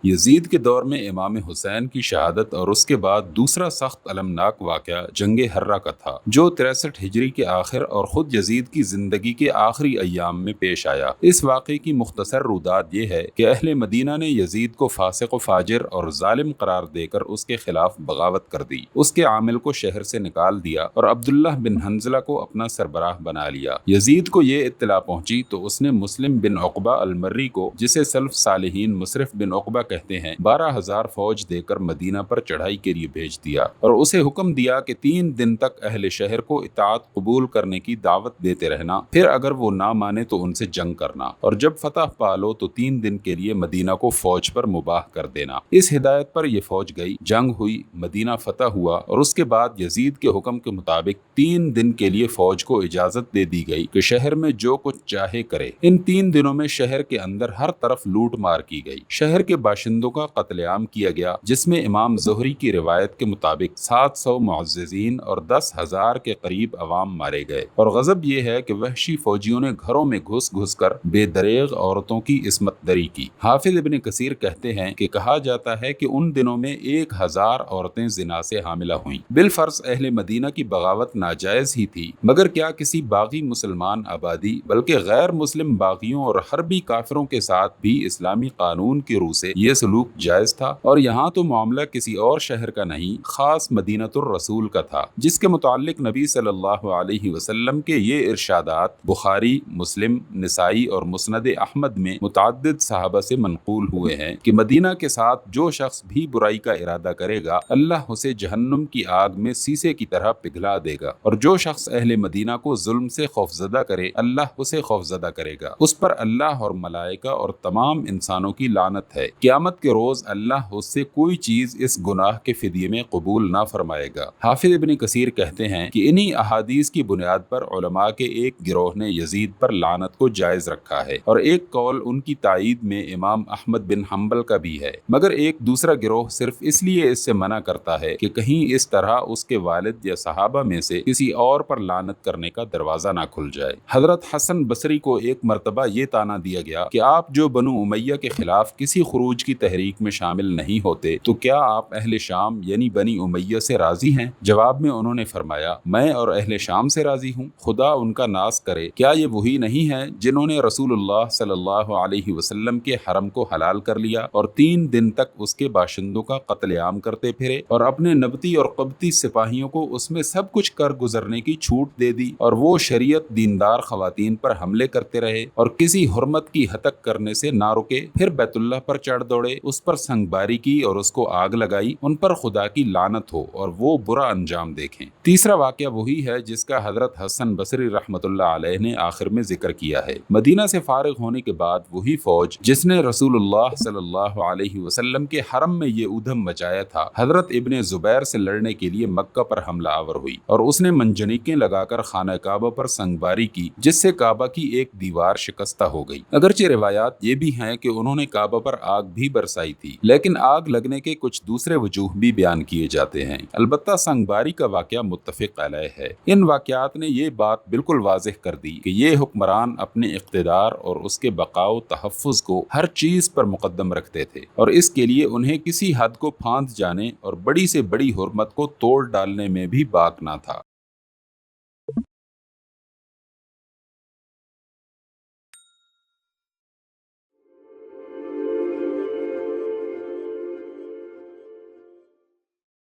یزید کے دور میں امام حسین کی شہادت اور اس کے بعد دوسرا سخت المناک واقعہ جنگ ہرہ کا تھا، جو 63 ہجری کے آخر اور خود یزید کی زندگی کے آخری ایام میں پیش آیا۔ اس واقعے کی مختصر روداد یہ ہے کہ اہل مدینہ نے یزید کو فاسق و فاجر اور ظالم قرار دے کر اس کے خلاف بغاوت کر دی، اس کے عامل کو شہر سے نکال دیا اور عبداللہ بن حنظلہ کو اپنا سربراہ بنا لیا۔ یزید کو یہ اطلاع پہنچی تو اس نے مسلم بن عقبہ المری کو، جسے سلف صالحین مصرف بن عقبہ کہتے ہیں، 12,000 فوج دے کر مدینہ پر چڑھائی کے لیے بھیج دیا اور اسے حکم دیا کہ 3 دن تک اہل شہر کو اطاعت قبول کرنے کی دعوت دیتے رہنا، پھر اگر وہ نہ مانے تو ان سے جنگ کرنا، اور جب فتح پالو تو 3 دن کے لیے مدینہ کو فوج پر مباح کر دینا۔ اس ہدایت پر یہ فوج گئی، جنگ ہوئی، مدینہ فتح ہوا، اور اس کے بعد یزید کے حکم کے مطابق 3 دن کے لیے فوج کو اجازت دے دی گئی کہ شہر میں جو کچھ چاہے کرے۔ ان 3 دنوں میں شہر کے اندر ہر طرف لوٹ مار کی گئی، شہر کے باشندوں کا قتل عام کیا گیا، جس میں امام زہری کی روایت کے مطابق 700 معززین اور 10,000 کے قریب عوام مارے گئے۔ اور غضب یہ ہے کہ وحشی فوجیوں نے گھروں میں گھس گھس کر بے دریغ عورتوں کی عصمت دری کی۔ حافظ ابن کثیر کہتے ہیں کہ کہا جاتا ہے کہ ان دنوں میں 1,000 عورتیں زنا سے حاملہ ہوئیں۔ بالفرض اہل مدینہ کی بغاوت ناجائز ہی تھی، مگر کیا کسی باغی مسلمان آبادی بلکہ غیر مسلم باغیوں اور حربی کافروں کے ساتھ بھی اسلامی قانون کی روح سے یہ سلوک جائز تھا؟ اور یہاں تو معاملہ کسی اور شہر کا نہیں، خاص مدینۃ الرسول کا تھا، جس کے متعلق نبی صلی اللہ علیہ وسلم کے یہ ارشادات بخاری، مسلم، نسائی اور مسند احمد میں متعدد صحابہ سے منقول ہوئے ہیں کہ مدینہ کے ساتھ جو شخص بھی برائی کا ارادہ کرے گا، اللہ اسے جہنم کی آگ میں سیسے کی طرح پگھلا دے گا، اور جو شخص اہل مدینہ کو ظلم سے خوفزدہ کرے، اللہ اسے خوفزدہ کرے گا، اس پر اللہ اور ملائکہ اور تمام انسانوں کی لعنت ہے، قیامت کے روز اللہ اس سے کوئی چیز اس گناہ کے فدیے میں قبول نہ فرمائے گا۔ حافظ ابن کثیر کہتے ہیں کہ انہی احادیث کی بنیاد پر علماء کے ایک گروہ نے یزید پر لعنت کو جائز رکھا ہے، اور ایک قول ان کی تائید میں امام احمد بن حنبل کا بھی ہے، مگر ایک دوسرا گروہ صرف اس لیے اس سے منع کرتا ہے کہ کہیں اس طرح اس کے والد یا صحابہ میں سے کسی اور پر لعنت کرنے کا دروازہ نہ کھل جائے۔ حضرت حسن بصری کو ایک مرتبہ یہ طعنہ دیا گیا کہ آپ جو بنو امیہ کے خلاف کسی خروج کی تحریک میں شامل نہیں ہوتے تو کیا آپ اہل شام یعنی بنی امیہ سے راضی ہیں؟ جواب میں انہوں نے فرمایا، میں اور اہل شام سے راضی ہوں، خدا ان کا ناز کرے، کیا یہ وہی نہیں ہے جنہوں نے رسول اللہ صلی اللہ علیہ وسلم کے حرم کو حلال کر لیا اور 3 دن تک اس کے باشندوں کا قتل عام کرتے پھرے اور اپنے نبطی اور قبطی سپاہیوں کو اس میں سب کچھ کر گزرنے کی چھوٹ دے دی، اور وہ شریعت دیندار خواتین پر حملے کرتے رہے اور کسی حرمت کی ہتک کرنے سے نہ رکے، پھر بیت اللہ پر چڑھ دوڑے، اس پر سنگباری کی اور اس کو آگ لگائی، ان پر خدا کی لعنت ہو اور وہ برا انجام دیکھیں۔ تیسرا واقعہ وہی ہے جس کا حضرت حسن بصری رحمۃ اللہ علیہ نے آخر میں ذکر کیا ہے۔ مدینہ سے فارغ ہونے کے بعد وہی فوج جس نے رسول اللہ صلی اللہ علیہ وسلم کے حرم میں یہ ادھم مچایا تھا، حضرت ابن زبیر سے لڑنے کے لیے مکہ پر حملہ آور ہوئی اور اس نے منجنیقیں لگا کر خانہ کعبہ پر سنگباری کی، جس سے کعبہ کی ایک دیوار شکستہ ہو گئی۔ اگرچہ روایات یہ بھی ہیں کہ انہوں نے کعبہ پر آگ بھی برسائی تھی، لیکن آگ لگنے کے کچھ دوسرے وجوہ بھی بیان کیے جاتے ہیں۔ البتہ سنگباری کا واقعہ متفق علیہ ہے۔ ان واقعات نے یہ بات بالکل واضح کر دی کہ یہ حکمران اپنے اقتدار اور اس کے بقا و تحفظ کو ہر چیز پر مقدم رکھتے تھے، اور اس کے لیے انہیں کسی حد کو پھاند جانے اور بڑی سے بڑی حرمت کو توڑ ڈالنے میں بھی باک نہ تھا۔